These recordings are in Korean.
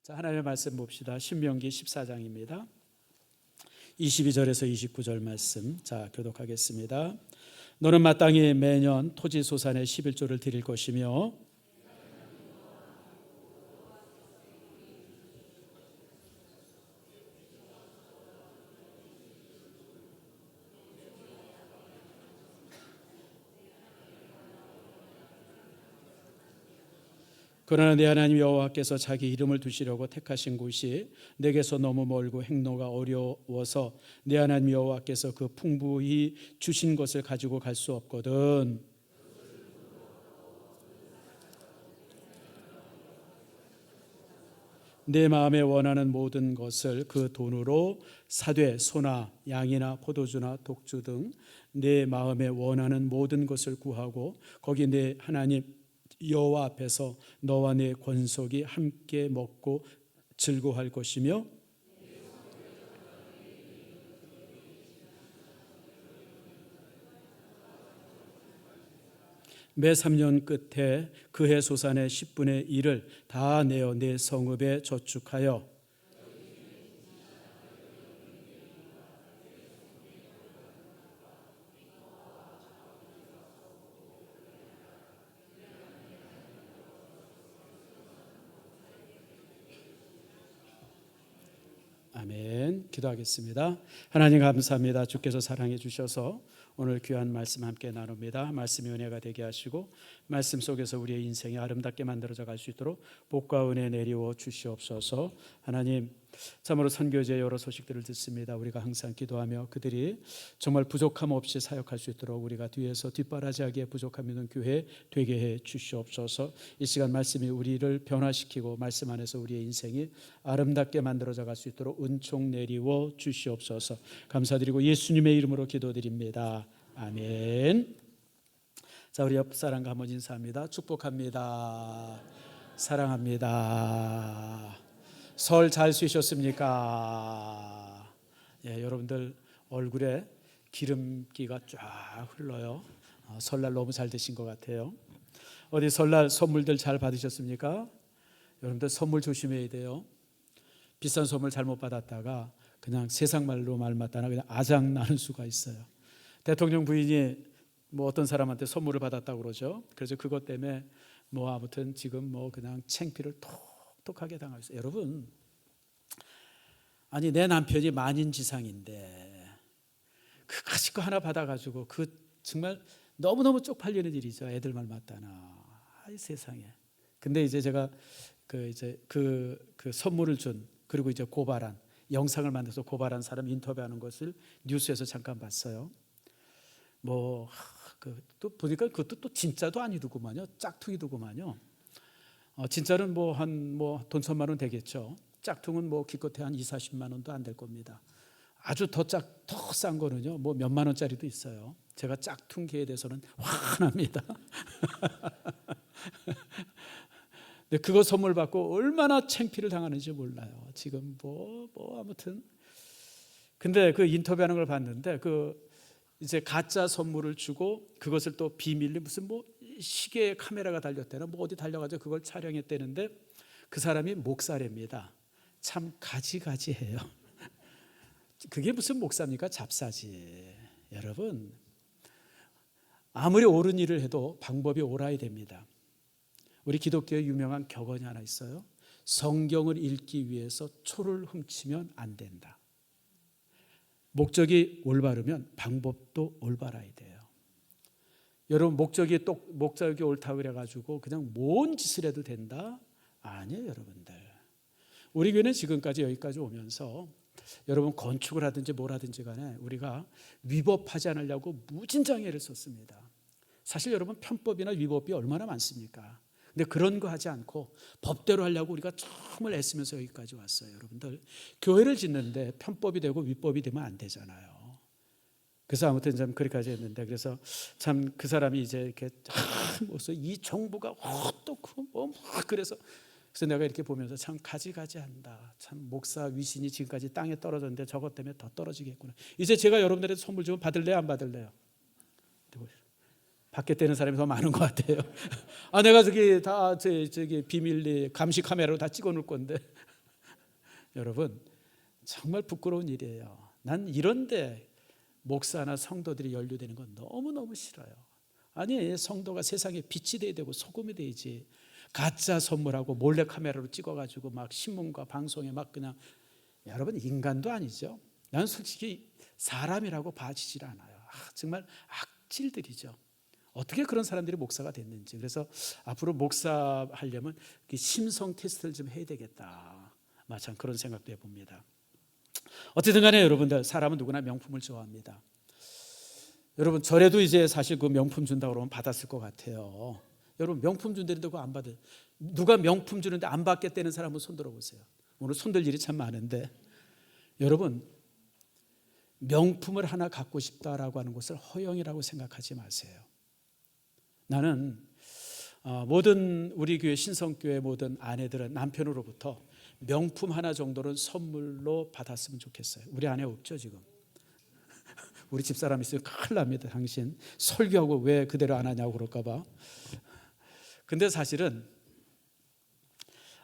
자, 하나님의 말씀 봅시다. 신명기 14장입니다. 22절에서 29절 말씀. 자, 교독하겠습니다. 너는 마땅히 매년 토지 소산의 11조를 드릴 것이며 그러나 내 하나님 여호와께서 자기 이름을 두시려고 택하신 곳이 내게서 너무 멀고 행로가 어려워서 내 하나님 여호와께서 그 풍부히 주신 것을 가지고 갈 수 없거든. 내 마음에 원하는 모든 것을 그 돈으로 사되, 소나 양이나 포도주나 독주 등 내 마음에 원하는 모든 것을 구하고 거기 내 하나님 여호와 앞에서 너와 내 권속이 함께 먹고 즐거워할 것이며 매 3년 끝에 그해 소산의 10분의 1을 다 내어 내 성읍에 저축하여 아멘. 기도하겠습니다. 하나님 감사합니다. 주께서 사랑해 주셔서 오늘 귀한 말씀 함께 나눕니다. 말씀이 은혜가 되게 하시고 말씀 속에서 우리의 인생이 아름답게 만들어져 갈 수 있도록 복과 은혜 내리워 주시옵소서. 하나님, 참으로 선교제의 여러 소식들을 듣습니다. 우리가 항상 기도하며 그들이 정말 부족함 없이 사역할 수 있도록 우리가 뒤에서 뒷바라지하기에 부족함 있는 교회 되게 해 주시옵소서. 이 시간 말씀이 우리를 변화시키고 말씀 안에서 우리의 인생이 아름답게 만들어져 갈 수 있도록 은총 내리워 주시옵소서. 감사드리고 예수님의 이름으로 기도드립니다. 아멘. 자, 우리 옆 사람과 한번 인사합니다. 축복합니다. 사랑합니다. 설 잘 쉬셨습니까? 예, 여러분들 얼굴에 기름기가 쫙 흘러요. 설날 너무 잘 되신 것 같아요. 어디 설날 선물들 잘 받으셨습니까? 여러분들 선물 조심해야 돼요. 비싼 선물 잘못 받았다가 그냥 세상 말로 말 맞다나 그냥 아장 나는 수가 있어요. 대통령 부인이 뭐 어떤 사람한테 선물을 받았다고 그러죠. 그래서 그것 때문에 뭐 아무튼 지금 뭐 그냥 창피를 똑똑하게 당할 수. 여러분, 아니 내 남편이 만인지상인데 그 가지 거 하나 받아가지고 그 정말 너무너무 쪽팔리는 일이죠. 애들 말 맞다나. 아이 세상에. 근데 이제 제가 그 선물을 준 그리고 이제 고발한 영상을 만들어서 고발한 사람 인터뷰하는 것을 뉴스에서 잠깐 봤어요. 뭐 또 보니까 그것도 또 진짜도 아니더구만요. 짝퉁이더구만요. 진짜는 뭐 한 돈 1,000만 원 되겠죠. 짝퉁은 뭐 기껏해 한 2,40만 원도 안 될 겁니다. 아주 더 싼 거는요. 뭐 몇만 원짜리도 있어요. 제가 짝퉁계에 대해서는 화납니다. 근데 그거 선물 받고 얼마나 창피를 당하는지 몰라요. 지금 아무튼. 근데 그 인터뷰하는 걸 봤는데 이제 가짜 선물을 주고 그것을 또 비밀리 무슨 뭐 시계에 카메라가 달렸대나 뭐 어디 달려가지고 그걸 촬영했대는데 그 사람이 목사랍니다. 참 가지가지해요. 그게 무슨 목사입니까? 잡사지. 여러분, 아무리 옳은 일을 해도 방법이 옳아야 됩니다. 우리 기독교의 유명한 격언이 하나 있어요. 성경을 읽기 위해서 초를 훔치면 안 된다. 목적이 올바르면 방법도 올바라야 돼요. 여러분, 목적이 옳다고 그래가지고 그냥 뭔 짓을 해도 된다? 아니에요, 여러분들. 우리 교회는 지금까지 여기까지 오면서 여러분 건축을 하든지 뭘 하든지 간에 우리가 위법하지 않으려고 무진장애를 썼습니다. 사실 여러분 편법이나 위법이 얼마나 많습니까? 근데 그런 거 하지 않고 법대로 하려고 우리가 정말 애쓰면서 여기까지 왔어요. 여러분들 교회를 짓는데 편법이 되고 위법이 되면 안 되잖아요. 그래서 아무튼 좀 그렇게까지 했는데 그래서 참 그 사람이 이제 이렇게 이 정부가 어떻고 뭐 그래서 내가 이렇게 보면서 참 가지가지한다. 참 목사 위신이 지금까지 땅에 떨어졌는데 저것 때문에 더 떨어지겠구나. 이제 제가 여러분들한테 선물 좀 받을래요, 안 받을래요? 받겠다는 사람이 더 많은 것 같아요. 내가 저기 비밀리 감시 카메라로 다 찍어 놓을 건데 여러분 정말 부끄러운 일이에요. 난 이런데 목사나 성도들이 연루되는 건 너무너무 싫어요. 아니, 성도가 세상에 빛이 돼야 되고 소금이 돼야지. 가짜 선물하고 몰래카메라로 찍어가지고 막 신문과 방송에 막 그냥, 여러분 인간도 아니죠. 나는 솔직히 사람이라고 봐지질 않아요. 정말 악질들이죠. 어떻게 그런 사람들이 목사가 됐는지. 그래서 앞으로 목사 하려면 심성 테스트를 좀 해야 되겠다, 참 그런 생각도 해봅니다. 어쨌든 간에 여러분들, 사람은 누구나 명품을 좋아합니다. 여러분 절에도 이제 사실 그 명품 준다고 그러면 받았을 것 같아요. 여러분 명품 준다는데 그거 안 받아요. 누가 명품 주는데 안 받겠다는 사람 한번 손 들어보세요. 오늘 손들 일이 참 많은데, 여러분 명품을 하나 갖고 싶다라고 하는 것을 허영이라고 생각하지 마세요. 나는 모든 우리 교회 신성교회 모든 아내들은 남편으로부터 명품 하나 정도는 선물로 받았으면 좋겠어요. 우리 아내 없죠 지금? 우리 집사람 있으면 큰일 납니다. 당신 설교하고 왜 그대로 안 하냐고 그럴까 봐. 근데 사실은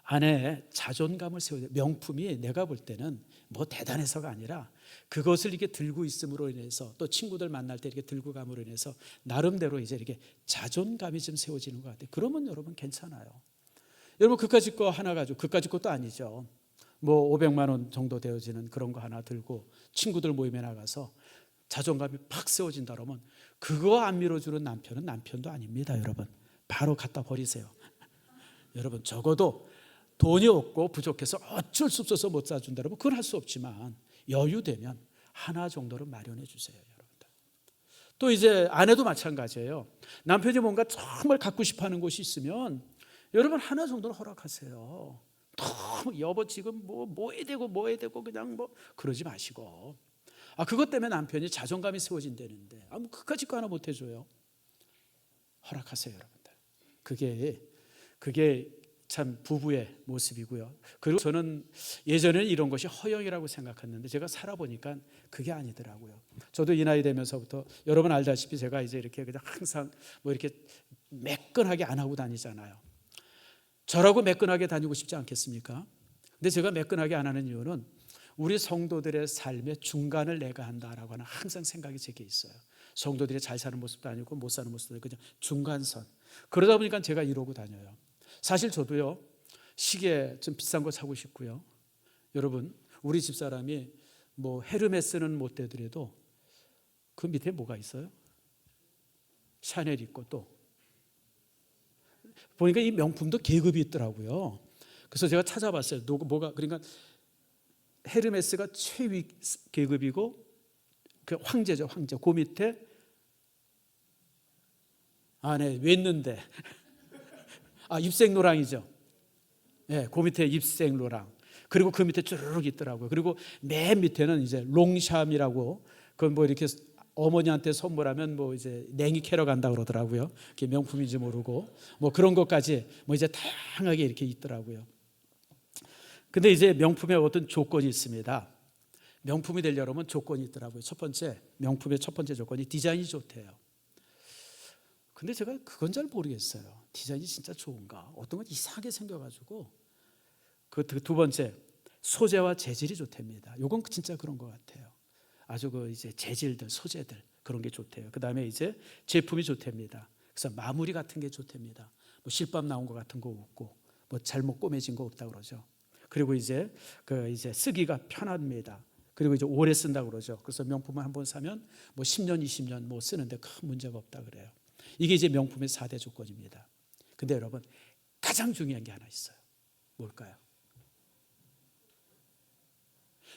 아내의 자존감을 세워야 돼요. 명품이 내가 볼 때는 뭐 대단해서가 아니라 그것을 이렇게 들고 있음으로 인해서, 또 친구들 만날 때 이렇게 들고 감으로 인해서 나름대로 이제 이렇게 자존감이 좀 세워지는 것 같아요. 그러면 여러분 괜찮아요. 여러분 그까짓 거 하나 가지고, 그까짓 것도 아니죠, 뭐 500만 원 정도 되어지는 그런 거 하나 들고 친구들 모임에 나가서 자존감이 팍 세워진다 그러면 그거 안 밀어주는 남편은 남편도 아닙니다. 여러분 바로 갖다 버리세요. 여러분 적어도 돈이 없고 부족해서 어쩔 수 없어서 못 사준다 그러면 그건 할 수 없지만 여유되면 하나 정도는 마련해 주세요. 여러분들. 또 이제 아내도 마찬가지예요. 남편이 뭔가 정말 갖고 싶어하는 것이 있으면 여러분 하나 정도는 허락하세요. 너무 여보 지금 뭐 해야 되고 그냥 뭐 그러지 마시고, 그것 때문에 남편이 자존감이 세워진다는데 뭐 그까짓 거 하나 못 해줘요. 허락하세요. 여러분들. 그게 참 부부의 모습이고요. 그리고 저는 예전에는 이런 것이 허영이라고 생각했는데 제가 살아보니까 그게 아니더라고요. 저도 이 나이 되면서부터 여러분 알다시피 제가 이제 이렇게 그냥 항상 뭐 이렇게 매끈하게 안 하고 다니잖아요. 저라고 매끈하게 다니고 싶지 않겠습니까? 근데 제가 매끈하게 안 하는 이유는 우리 성도들의 삶의 중간을 내가 한다라고 하는 항상 생각이 제게 있어요. 성도들이 잘 사는 모습도 아니고 못 사는 모습도 아니고 그냥 중간선. 그러다 보니까 제가 이러고 다녀요. 사실 저도요, 시계 좀 비싼 거 사고 싶고요. 여러분 우리 집사람이 뭐 헤르메스는 못 되더라도 그 밑에 뭐가 있어요? 샤넬 있고, 또 보니까 이 명품도 계급이 있더라고요. 그래서 제가 찾아봤어요. 뭐가, 그러니까 헤르메스가 최위 계급이고 그 황제죠, 황제. 그 밑에 네, 웨는데 입생로랑이죠. 예, 그 밑에 입생로랑. 그리고 그 밑에 쭈르륵 있더라고요. 그리고 맨 밑에는 이제 롱샴이라고, 그건 뭐 이렇게 어머니한테 선물하면 뭐 이제 냉이 캐러 간다 그러더라고요. 그게 명품인지 모르고 뭐 그런 것까지 뭐 이제 다양하게 이렇게 있더라고요. 근데 이제 명품에 어떤 조건이 있습니다. 명품이 되려면 조건이 있더라고요. 첫 번째, 명품의 첫 번째 조건이 디자인이 좋대요. 근데 제가 그건 잘 모르겠어요. 디자인이 진짜 좋은가? 어떤 건 이상하게 생겨가지고. 그 두 번째, 소재와 재질이 좋답니다. 이건 진짜 그런 것 같아요. 아주 그 이제 재질들, 소재들 그런 게 좋대요. 그 다음에 이제 제품이 좋답니다. 그래서 마무리 같은 게 좋답니다. 뭐 실밥 나온 것 같은 거 없고, 뭐 잘못 꼬매진 거 없다 그러죠. 그리고 이제 이제 쓰기가 편합니다. 그리고 이제 오래 쓴다 그러죠. 그래서 명품을 한번 사면 뭐 10년, 20년 뭐 쓰는데 큰 문제가 없다 그래요. 이게 이제 명품의 4대 조건입니다. 근데 여러분 가장 중요한 게 하나 있어요. 뭘까요?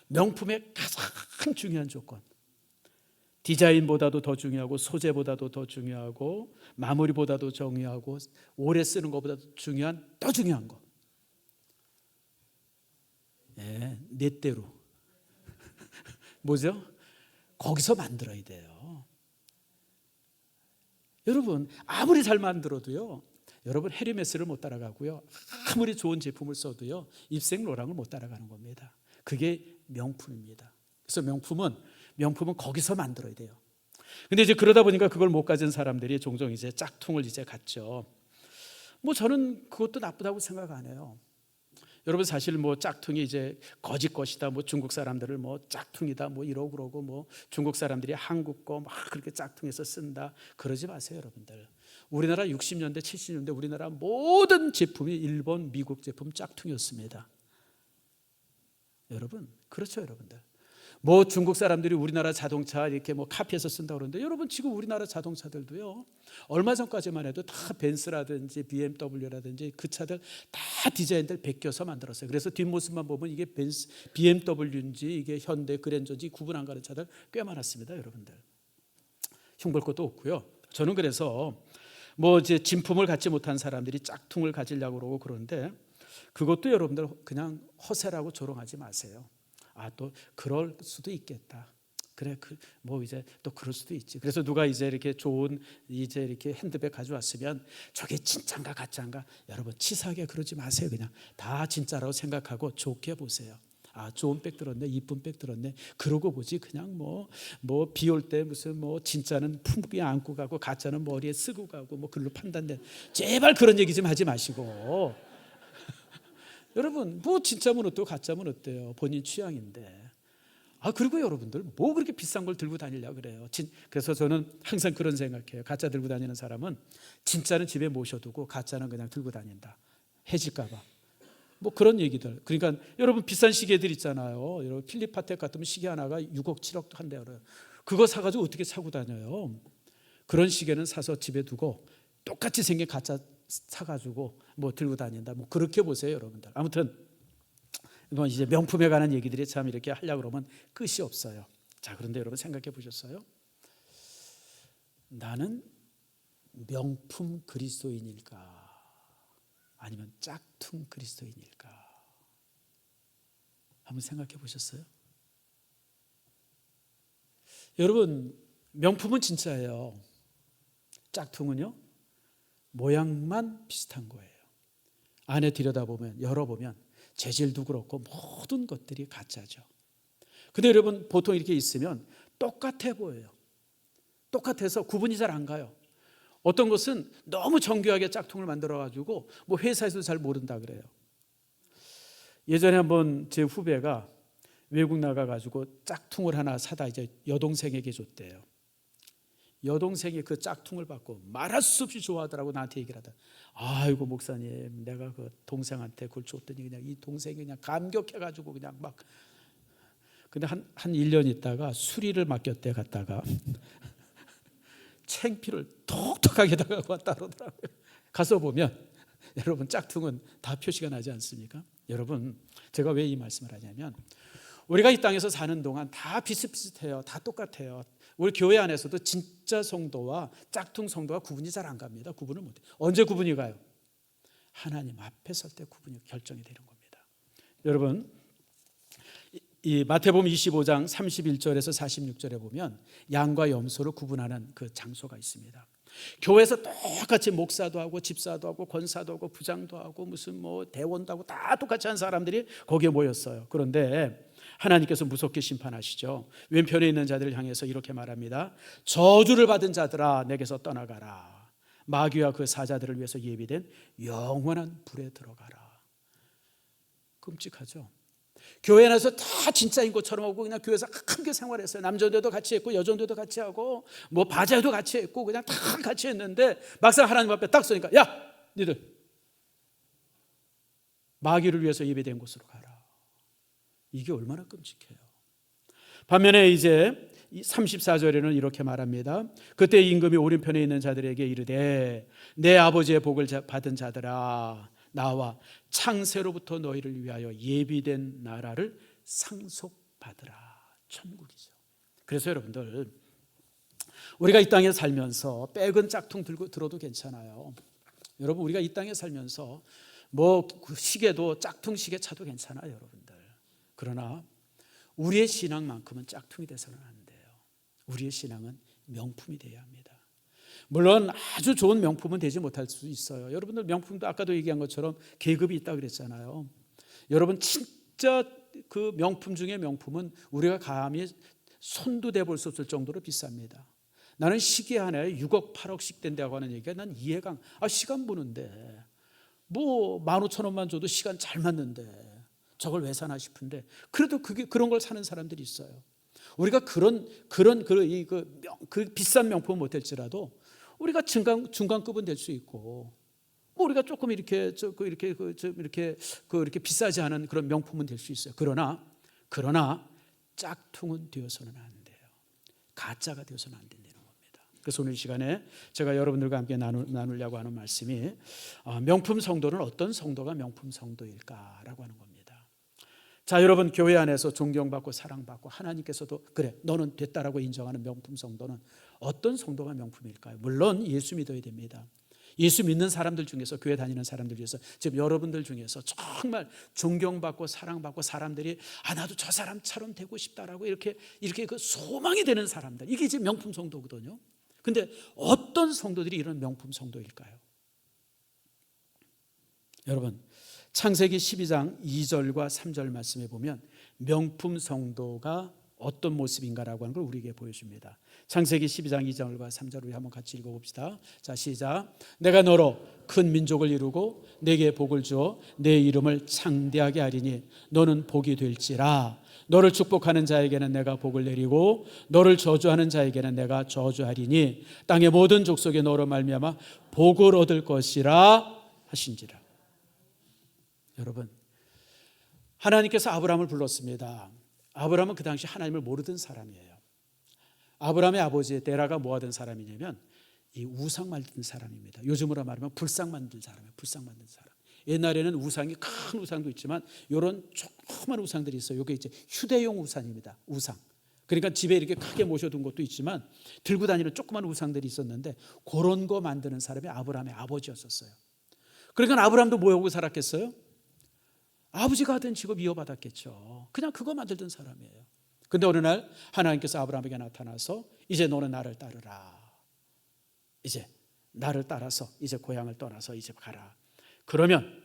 명품의 가장 중요한 조건. 디자인보다도 더 중요하고, 소재보다도 더 중요하고, 마무리보다도 중요하고, 오래 쓰는 것보다도 중요한, 더 중요한 거. 내 때로. 뭐죠? 거기서 만들어야 돼요. 여러분 아무리 잘 만들어도요, 여러분 헤르메스를 못 따라가고요, 아무리 좋은 제품을 써도요 입생로랑을 못 따라가는 겁니다. 그게 명품입니다. 그래서 명품은 거기서 만들어야 돼요. 근데 이제 그러다 보니까 그걸 못 가진 사람들이 종종 이제 짝퉁을 이제 갖죠. 뭐 저는 그것도 나쁘다고 생각 안 해요. 여러분 사실 뭐 짝퉁이 이제 거짓 것이다, 뭐 중국 사람들을 뭐 짝퉁이다, 뭐 이러고 그러고 뭐 중국 사람들이 한국 거 막 그렇게 짝퉁해서 쓴다, 그러지 마세요, 여러분들. 우리나라 60년대, 70년대 우리나라 모든 제품이 일본, 미국 제품 짝퉁이었습니다. 여러분, 그렇죠, 여러분들. 뭐 중국 사람들이 우리나라 자동차 이렇게 뭐 카피해서 쓴다 그러는데 여러분 지금 우리나라 자동차들도요. 얼마 전까지만 해도 다 벤츠라든지 BMW라든지 그 차들 다 디자인들 베껴서 만들었어요. 그래서 뒷모습만 보면 이게 벤츠, BMW인지 이게 현대 그랜저인지 구분 안 가는 차들 꽤 많았습니다, 여러분들. 흉볼 것도 없고요. 저는 그래서 뭐 이제 진품을 갖지 못한 사람들이 짝퉁을 가지려고 그러고 그러는데 그것도 여러분들 그냥 허세라고 조롱하지 마세요. 아, 또 그럴 수도 있겠다. 그래, 뭐 이제 또 그럴 수도 있지. 그래서 누가 이제 이렇게 좋은 이제 이렇게 핸드백 가져왔으면 저게 진짜인가 가짜인가, 여러분 치사하게 그러지 마세요. 그냥 다 진짜라고 생각하고 좋게 보세요. 아, 좋은 백 들었네, 이쁜 백 들었네, 그러고 보지. 그냥 뭐 비 올 때 무슨 뭐 진짜는 품에 안고 가고 가짜는 머리에 쓰고 가고 뭐 글로 판단돼. 제발 그런 얘기 좀 하지 마시고. 여러분 뭐 진짜면 어때요, 가짜면 어때요? 본인 취향인데. 아, 그리고 여러분들 뭐 그렇게 비싼 걸 들고 다니려고 그래요? 그래서 저는 항상 그런 생각해요. 가짜 들고 다니는 사람은 진짜는 집에 모셔두고 가짜는 그냥 들고 다닌다. 해질까 봐. 뭐 그런 얘기들. 그러니까 여러분 비싼 시계들 있잖아요. 여러분 필립 파텍 같으면 시계 하나가 6억 7억도 한대요. 그거 사가지고 어떻게 사고 다녀요? 그런 시계는 사서 집에 두고 똑같이 생긴 가짜 사가지고 뭐 들고 다닌다, 뭐 그렇게 보세요, 여러분들. 아무튼 뭐 이제 명품에 관한 얘기들이 참 이렇게 하려고 그러면 끝이 없어요. 자, 그런데 여러분 생각해 보셨어요? 나는 명품 그리스도인일까 아니면 짝퉁 그리스도인일까? 한번 생각해 보셨어요? 여러분 명품은 진짜예요. 짝퉁은요, 모양만 비슷한 거예요. 안에 들여다보면, 열어보면 재질도 그렇고 모든 것들이 가짜죠. 근데 여러분 보통 이렇게 있으면 똑같아 보여요. 똑같아서 구분이 잘 안 가요. 어떤 것은 너무 정교하게 짝퉁을 만들어가지고 뭐 회사에서도 잘 모른다 그래요. 예전에 한번 제 후배가 외국 나가가지고 짝퉁을 하나 사다 이제 여동생에게 줬대요. 여동생이 그 짝퉁을 받고 말할 수 없이 좋아하더라고. 나한테 얘기를 하다. 아이고 목사님, 내가 그 동생한테 그걸 줬더니 그냥 이 동생이 그냥 감격해가지고 그냥 막. 근데 한 1년 있다가 수리를 맡겼대. 갔다가 챙피를 톡톡하게 당하고 왔다 그러더라고요. 가서 보면 여러분 짝퉁은 다 표시가 나지 않습니까? 여러분 제가 왜 이 말씀을 하냐면 우리가 이 땅에서 사는 동안 다 비슷비슷해요. 다 똑같아요. 우리 교회 안에서도 진짜 성도와 짝퉁 성도가 구분이 잘 안 갑니다. 구분을 못해요. 언제 구분이 가요? 하나님 앞에 설 때 구분이 결정이 되는 겁니다. 여러분 이 마태복음 25장 31절에서 46절에 보면 양과 염소를 구분하는 그 장소가 있습니다. 교회에서 똑같이 목사도 하고 집사도 하고 권사도 하고 부장도 하고 무슨 뭐 대원도 하고 다 똑같이 한 사람들이 거기에 모였어요. 그런데 하나님께서 무섭게 심판하시죠. 왼편에 있는 자들을 향해서 이렇게 말합니다. 저주를 받은 자들아 내게서 떠나가라. 마귀와 그 사자들을 위해서 예비된 영원한 불에 들어가라. 끔찍하죠. 교회 안에서 다 진짜인 것처럼 하고 그냥 교회에서 함께 생활했어요. 남자들도 같이 했고 여자들도 같이 하고 뭐 바자도 같이 했고 그냥 다 같이 했는데 막상 하나님 앞에 딱 서니까 야 니들 마귀를 위해서 예배된 곳으로 가라. 이게 얼마나 끔찍해요. 반면에 이제 34절에는 이렇게 말합니다. 그때 임금이 오른편에 있는 자들에게 이르되 내 아버지의 복을 받은 자들아 나와 창세로부터 너희를 위하여 예비된 나라를 상속받으라. 천국이죠. 그래서 여러분들 우리가 이 땅에 살면서 백은 짝퉁 들고 들어도 괜찮아요. 여러분 우리가 이 땅에 살면서 뭐 시계도 짝퉁 시계 차도 괜찮아요, 여러분들. 그러나 우리의 신앙만큼은 짝퉁이 돼서는 안 돼요. 우리의 신앙은 명품이 되어야 합니다. 물론 아주 좋은 명품은 되지 못할 수 있어요. 여러분들 명품도 아까도 얘기한 것처럼 계급이 있다고 그랬잖아요. 여러분 진짜 그 명품 중에 명품은 우리가 감히 손도 대볼 수 없을 정도로 비쌉니다. 나는 시계 하나에 6억 8억씩 된다고 하는 얘기가 난 이해가 시간 보는데 뭐 15,000원만 줘도 시간 잘 맞는데 저걸 왜 사나 싶은데 그래도 그런 걸 사는 사람들이 있어요. 우리가 그 비싼 명품은 못할지라도 우리가 중간급은 될 수 있고, 뭐 우리가 조금 이렇게 비싸지 않은 그런 명품은 될 수 있어요. 그러나 짝퉁은 되어서는 안 돼요. 가짜가 되어서는 안 된다는 겁니다. 그래서 오늘 이 시간에 제가 여러분들과 함께 나누려고 하는 말씀이 명품 성도는 어떤 성도가 명품 성도일까라고 하는 겁니다. 자, 여러분, 교회 안에서 존경받고 사랑받고 하나님께서도 그래 너는 됐다라고 인정하는 명품 성도는 어떤 성도가 명품일까요? 물론 예수 믿어야 됩니다. 예수 믿는 사람들 중에서, 교회 다니는 사람들 중에서, 지금 여러분들 중에서 정말 존경받고 사랑받고 사람들이 나도 저 사람처럼 되고 싶다라고 이렇게 그 소망이 되는 사람들, 이게 이제 명품 성도거든요. 근데 어떤 성도들이 이런 명품 성도일까요? 여러분, 창세기 12장 2절과 3절 말씀에 보면 명품 성도가 어떤 모습인가라고 하는 걸 우리에게 보여줍니다. 창세기 12장 2절과 3절 우리 한번 같이 읽어봅시다. 자, 시작. 내가 너로 큰 민족을 이루고 내게 복을 주어 내 이름을 창대하게 하리니 너는 복이 될지라. 너를 축복하는 자에게는 내가 복을 내리고 너를 저주하는 자에게는 내가 저주하리니 땅의 모든 족속에 너로 말미암아 복을 얻을 것이라 하신지라. 여러분, 하나님께서 아브라함을 불렀습니다. 아브라함은 그 당시 하나님을 모르던 사람이에요. 아브라함의 아버지 테라가 뭐 하던 사람이냐면 이 우상 만든 사람입니다. 요즘으로 말하면 불상 만든 사람이에요. 불상 만든 사람. 옛날에는 우상이 큰 우상도 있지만 이런 조그만 우상들이 있어요. 이게 이제 휴대용 우상입니다. 우상. 그러니까 집에 이렇게 크게 모셔둔 것도 있지만 들고 다니는 조그만 우상들이 있었는데 그런 거 만드는 사람이 아브라함의 아버지였었어요. 그러니까 아브라함도 뭐 하고 살았겠어요? 아버지가 하던 직업 이어받았겠죠. 그냥 그거 만들던 사람이에요. 근데 어느 날 하나님께서 아브라함에게 나타나서 이제 너는 나를 따르라. 이제 나를 따라서 이제 고향을 떠나서 이제 가라. 그러면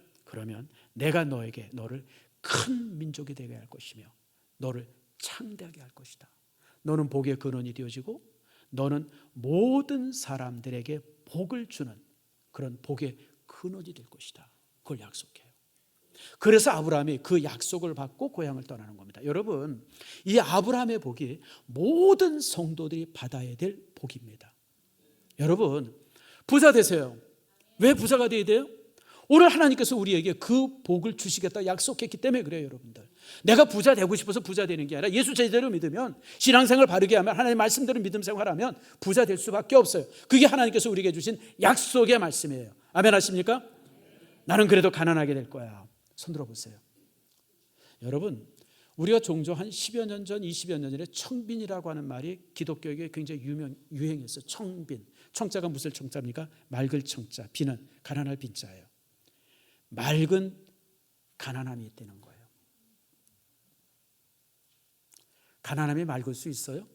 내가 너를 큰 민족이 되게 할 것이며 너를 창대하게 할 것이다. 너는 복의 근원이 되어지고 너는 모든 사람들에게 복을 주는 그런 복의 근원이 될 것이다. 그걸 약속해요. 그래서 아브라함이 그 약속을 받고 고향을 떠나는 겁니다. 여러분, 이 아브라함의 복이 모든 성도들이 받아야 될 복입니다. 여러분, 부자 되세요. 왜 부자가 돼야 돼요? 오늘 하나님께서 우리에게 그 복을 주시겠다 약속했기 때문에 그래요. 여러분들, 내가 부자 되고 싶어서 부자 되는 게 아니라 예수 제대로 믿으면, 신앙생활 바르게 하면, 하나님의 말씀대로 믿음 생활하면 부자 될 수밖에 없어요. 그게 하나님께서 우리에게 주신 약속의 말씀이에요. 아멘 하십니까? 나는 그래도 가난하게 될 거야. 손들어 보세요. 여러분, 우리가 종종 한 10여 년 전, 20여 년 전에 청빈이라고 하는 말이 기독교에게 굉장히 유행했어요. 청빈. 청자가 무슨 청자입니까? 맑을 청자. 빈은 가난할 빈자예요. 맑은 가난함이 있다는 거예요. 가난함이 맑을 수 있어요?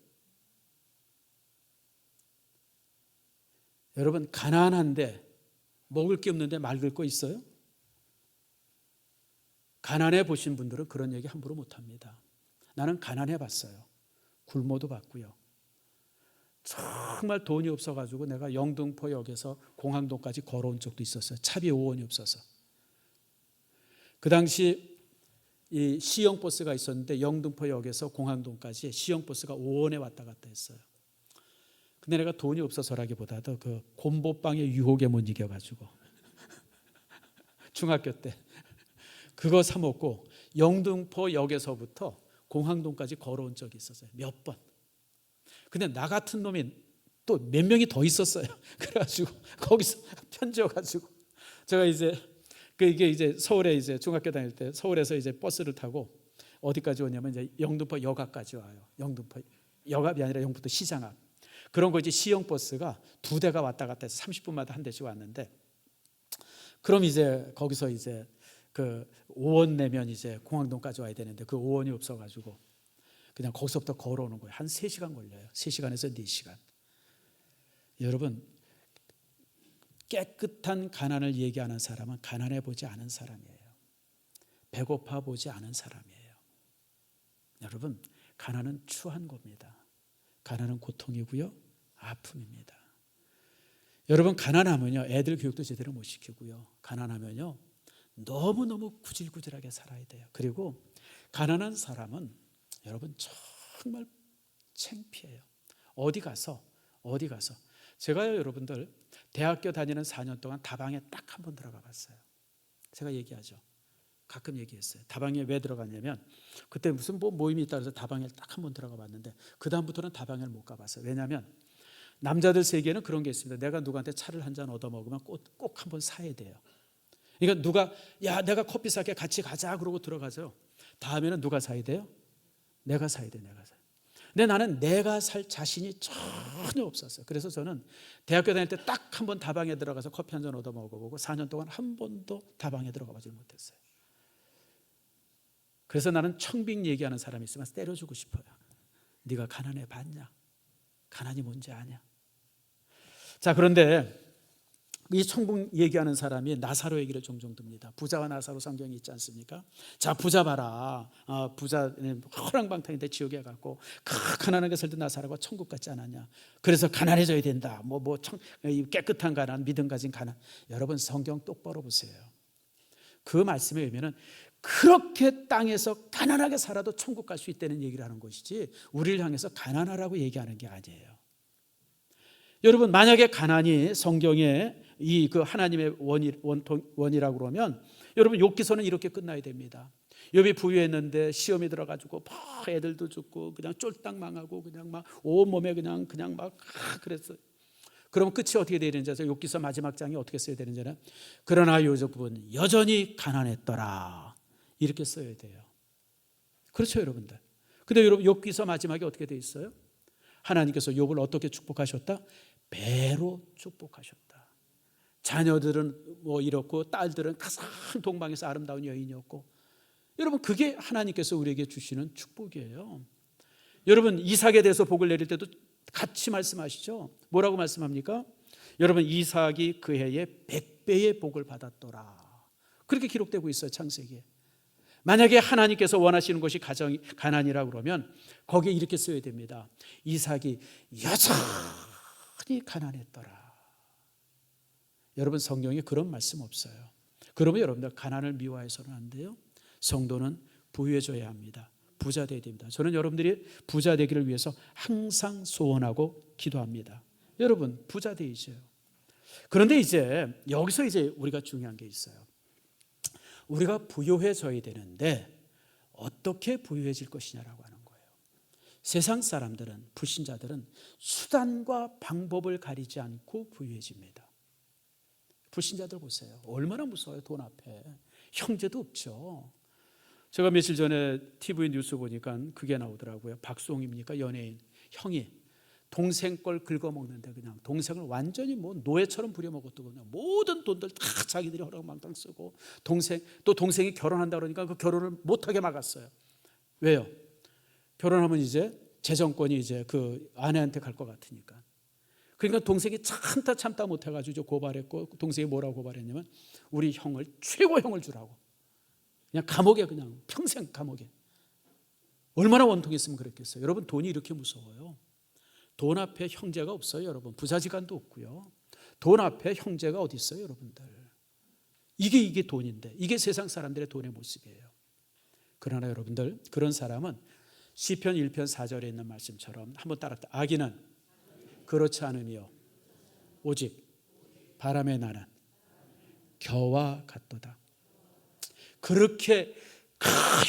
여러분, 가난한데 먹을 게 없는데 맑을 거 있어요? 가난해 보신 분들은 그런 얘기 함부로 못합니다. 나는 가난해 봤어요. 굶어도 봤고요. 정말 돈이 없어가지고 내가 영등포역에서 공항동까지 걸어온 적도 있었어요. 차비 5원이 없어서. 그 당시 이 시형버스가 있었는데 영등포역에서 공항동까지 시형버스가 5원에 왔다 갔다 했어요. 근데 내가 돈이 없어서라기보다도 그 곰보빵의 유혹에 못 이겨가지고 중학교 때 그거 사 먹고 영등포역에서부터 공항동까지 걸어온 적이 있었어요. 몇 번. 근데 나 같은 놈이 또 몇 명이 더 있었어요. 그래가지고 거기서 편지여가지고 제가 이게 이제 서울에 이제 중학교 다닐 때 서울에서 이제 버스를 타고 어디까지 오냐면 이제 영등포 역앞까지 와요. 영등포 역앞이 아니라 영등포 시장 앞. 그런 거 이제 시형 버스가 2대가 왔다 갔다 해서 30분마다 한 대씩 왔는데, 그럼 이제 거기서 이제 그 5원 내면 이제 공항동까지 와야 되는데 그 5원이 없어가지고 그냥 거기서부터 걸어오는 거예요. 한 3시간 걸려요. 3시간에서 4시간. 여러분, 깨끗한 가난을 얘기하는 사람은 가난해 보지 않은 사람이에요. 배고파 보지 않은 사람이에요. 여러분, 가난은 추한 겁니다. 가난은 고통이고요, 아픔입니다. 여러분, 가난하면요 애들 교육도 제대로 못 시키고요, 가난하면요 너무너무 구질구질하게 살아야 돼요. 그리고 가난한 사람은 여러분 정말 창피해요. 어디 가서 제가요 여러분들 대학교 다니는 4년 동안 다방에 딱 한 번 들어가 봤어요. 제가 얘기하죠. 가끔 얘기했어요. 다방에 왜 들어갔냐면 그때 무슨 모임이 있다 그래서 다방에 딱 한 번 들어가 봤는데 그 다음부터는 다방을 못 가봤어요. 왜냐하면 남자들 세계에는 그런 게 있습니다. 내가 누구한테 차를 한 잔 얻어 먹으면 꼭 한 번 사야 돼요. 그러니까 누가 야 내가 커피 살게 같이 가자 그러고 들어가죠. 다음에는 누가 사야 돼요? 내가 사야 돼. 내가 사. 근데 나는 내가 살 자신이 전혀 없었어요. 그래서 저는 대학교 다닐 때 딱 한 번 다방에 들어가서 커피 한 잔 얻어 먹어보고 4년 동안 한 번도 다방에 들어가 보지 못했어요. 그래서 나는 청빙 얘기하는 사람이 있으면 때려주고 싶어요. 네가 가난해 봤냐? 가난이 뭔지 아냐? 자, 그런데 이 청빙 얘기하는 사람이 나사로 얘기를 종종 듭니다. 부자와 나사로 성경이 있지 않습니까? 자, 부자 봐라. 부자는 허랑방탕인데 지옥에 갔고 가난하게 살던 나사로가 천국 같지 않았냐? 그래서 가난해져야 된다. 깨끗한 가난, 믿음 가진 가난. 여러분 성경 똑바로 보세요. 그 말씀의 의미는 그렇게 땅에서 가난하게 살아도 천국 갈 수 있다는 얘기를 하는 것이지 우리를 향해서 가난하라고 얘기하는 게 아니에요. 여러분 만약에 가난이 성경에 그 하나님의 원이라고 그러면 여러분 욥기서는 이렇게 끝나야 됩니다. 욥이 부유했는데 시험이 들어가지고 애들도 죽고 그냥 쫄딱 망하고 그냥 막 온몸에 그냥 막 그랬어요. 그럼 끝이 어떻게 되야 되는지 아세요? 욥기서 마지막 장이 어떻게 써야 되는지는 그러나 욥은 여전히 가난했더라 이렇게 써야 돼요. 그렇죠 여러분들. 근데 여러분 욥기서 마지막에 어떻게 돼 있어요? 하나님께서 욥을 어떻게 축복하셨다? 배로 축복하셨다. 자녀들은 이렇고 딸들은 가장 동방에서 아름다운 여인이었고 여러분 그게 하나님께서 우리에게 주시는 축복이에요. 여러분 이삭에 대해서 복을 내릴 때도 같이 말씀하시죠. 뭐라고 말씀합니까? 여러분 이삭이 그 해에 100배의 복을 받았더라. 그렇게 기록되고 있어요 창세기에. 만약에 하나님께서 원하시는 것이 가난이라고 그러면 거기에 이렇게 써야 됩니다. 이삭이 여전히 가난했더라. 여러분 성경에 그런 말씀 없어요. 그러면 여러분들 가난을 미워해서는 안 돼요. 성도는 부유해져야 합니다. 부자 되어야 됩니다. 저는 여러분들이 부자 되기를 위해서 항상 소원하고 기도합니다. 여러분 부자 되이세요. 그런데 이제 여기서 이제 우리가 중요한 게 있어요. 우리가 부유해져야 되는데 어떻게 부유해질 것이냐라고 하는 거예요. 세상 사람들은 불신자들은 수단과 방법을 가리지 않고 부유해집니다. 불신자들 보세요. 얼마나 무서워요. 돈 앞에. 형제도 없죠. 제가 며칠 전에 TV 뉴스 보니까 그게 나오더라고요. 박수홍입니까? 연예인. 형이 동생 걸 긁어먹는데 그냥 동생을 완전히 노예처럼 부려먹었다고 그냥 모든 돈들 다 자기들이 허락망상 쓰고 동생이 결혼한다 그러니까 그 결혼을 못하게 막았어요. 왜요? 결혼하면 이제 재정권이 이제 그 아내한테 갈 것 같으니까. 그러니까 동생이 참다 못해가지고 고발했고 동생이 뭐라고 고발했냐면 우리 형을 최고형을 주라고. 그냥 감옥에 그냥 평생 감옥에. 얼마나 원통했으면 그랬겠어요. 여러분 돈이 이렇게 무서워요. 돈 앞에 형제가 없어요. 여러분 부자지간도 없고요. 돈 앞에 형제가 어디 있어요 여러분들. 이게 돈인데 이게 세상 사람들의 돈의 모습이에요. 그러나 여러분들 그런 사람은 시편 1편 4절에 있는 말씀처럼 한번 따랐다. 악인은 그렇지 않으며 오직 바람에 나는 겨와 같도다. 그렇게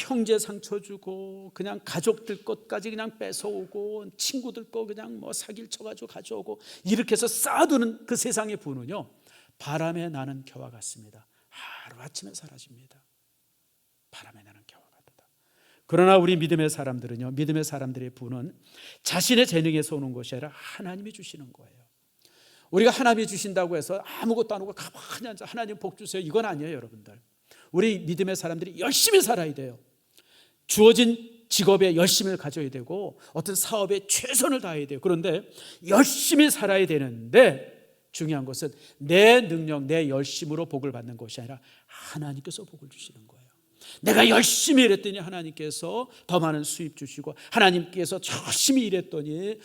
형제 상처 주고 그냥 가족들 것까지 그냥 뺏어오고 친구들 거 그냥 사기를 쳐가지고 가져오고 이렇게 해서 쌓아두는 그 세상의 부는요 바람에 나는 겨와 같습니다. 하루아침에 사라집니다. 바람에 나는 겨와 같다. 그러나 우리 믿음의 사람들은요 믿음의 사람들의 부는 자신의 재능에서 오는 것이 아니라 하나님이 주시는 거예요. 우리가 하나님이 주신다고 해서 아무것도 안 하고 가만히 앉아 하나님 복 주세요 이건 아니에요 여러분들. 우리 믿음의 사람들이 열심히 살아야 돼요. 주어진 직업에 열심을 가져야 되고 어떤 사업에 최선을 다해야 돼요. 그런데 열심히 살아야 되는데 중요한 것은 내 능력, 내 열심으로 복을 받는 것이 아니라 하나님께서 복을 주시는 거예요. 내가 열심히 일했더니 하나님께서 더 많은 수입 주시고 하나님께서 열심히 일했더니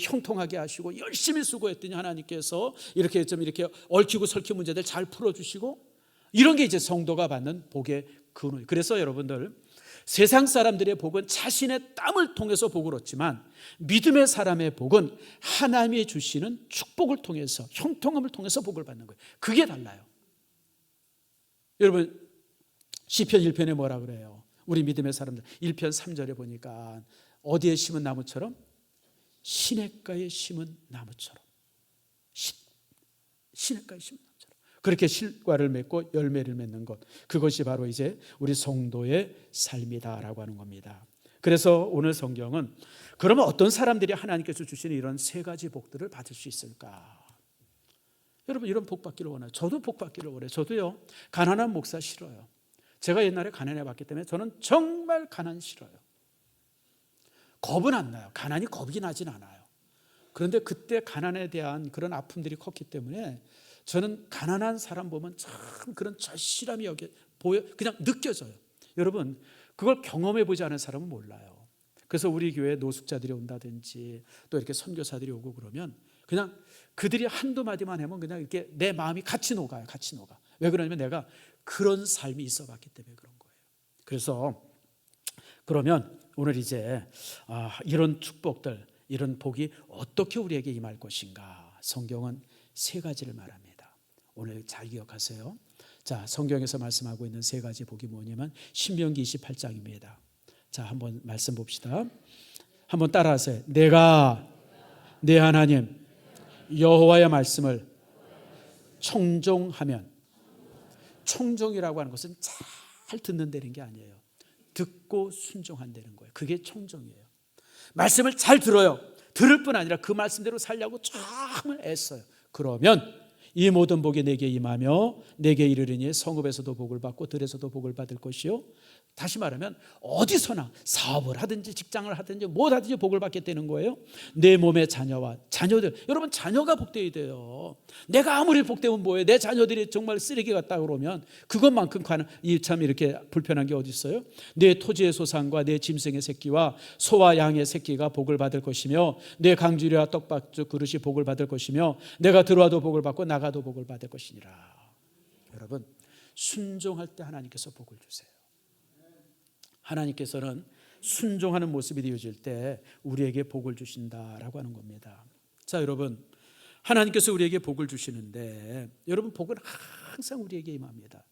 형통하게 하시고 열심히 수고했더니 하나님께서 이렇게 좀 이렇게 얽히고 설킨 문제들 잘 풀어주시고 이런 게 이제 성도가 받는 복의 근원. 그래서 여러분들, 세상 사람들의 복은 자신의 땀을 통해서 복을 얻지만 믿음의 사람의 복은 하나님이 주시는 축복을 통해서, 형통함을 통해서 복을 받는 거예요. 그게 달라요. 여러분, 시편 1편에 뭐라 그래요? 우리 믿음의 사람들 1편 3절에 보니까 어디에 심은 나무처럼? 시냇가에 심은 나무처럼. 시냇가에 심은 나무처럼. 그렇게 실과를 맺고 열매를 맺는 것, 그것이 바로 이제 우리 성도의 삶이다라고 하는 겁니다. 그래서 오늘 성경은 그러면 어떤 사람들이 하나님께서 주시는 이런 세 가지 복들을 받을 수 있을까? 여러분, 이런 복 받기를 원해요. 저도 복 받기를 원해요. 저도요, 가난한 목사 싫어요. 제가 옛날에 가난해 봤기 때문에 저는 정말 가난 싫어요. 겁은 안 나요. 가난이 겁이 나진 않아요. 그런데 그때 가난에 대한 그런 아픔들이 컸기 때문에 저는 가난한 사람 보면 참 그런 절실함이 여기 보여, 그냥 느껴져요. 여러분, 그걸 경험해 보지 않은 사람은 몰라요. 그래서 우리 교회에 노숙자들이 온다든지 또 이렇게 선교사들이 오고 그러면 그냥 그들이 한두 마디만 하면 그냥 이렇게 내 마음이 같이 녹아요. 같이 녹아. 왜 그러냐면 내가 그런 삶이 있어 봤기 때문에 그런 거예요. 그래서 그러면 오늘 이제 이런 축복들, 이런 복이 어떻게 우리에게 임할 것인가? 성경은 세 가지를 말합니다. 오늘 잘 기억하세요. 자, 성경에서 말씀하고 있는 세 가지 복이 뭐냐면 신명기 28장입니다. 자, 한번 말씀 봅시다. 한번 따라하세요. 내가 내 하나님 여호와의 말씀을 청종하면, 청종이라고 하는 것은 잘 듣는다는 게 아니에요. 듣고 순종한다는 거예요. 그게 청종이에요. 말씀을 잘 들어요. 들을 뿐 아니라 그 말씀대로 살려고 참 애써요. 그러면 이 모든 복이 내게 임하며 내게 이르리니 성읍에서도 복을 받고 들에서도 복을 받을 것이요. 다시 말하면 어디서나 사업을 하든지 직장을 하든지 뭘 하든지 복을 받게 되는 거예요. 내 몸의 자녀와 자녀들, 여러분 자녀가 복되어야 돼요. 내가 아무리 복되면 뭐예요? 내 자녀들이 정말 쓰레기 같다 그러면 그것만큼 참 이렇게 불편한 게 어디 있어요? 내 토지의 소산과 내 짐승의 새끼와 소와 양의 새끼가 복을 받을 것이며 내 강주리와 떡밥 그릇이 복을 받을 것이며 내가 들어와도 복을 받고 나가도 복을 받을 것이니라. 여러분, 순종할 때 하나님께서 복을 주세요. 하나님께서는 순종하는 모습이 되어질 때 우리에게 복을 주신다라고 하는 겁니다. 자, 여러분, 하나님께서 우리에게 복을 주시는데 여러분, 복은 항상 우리에게 임합니다.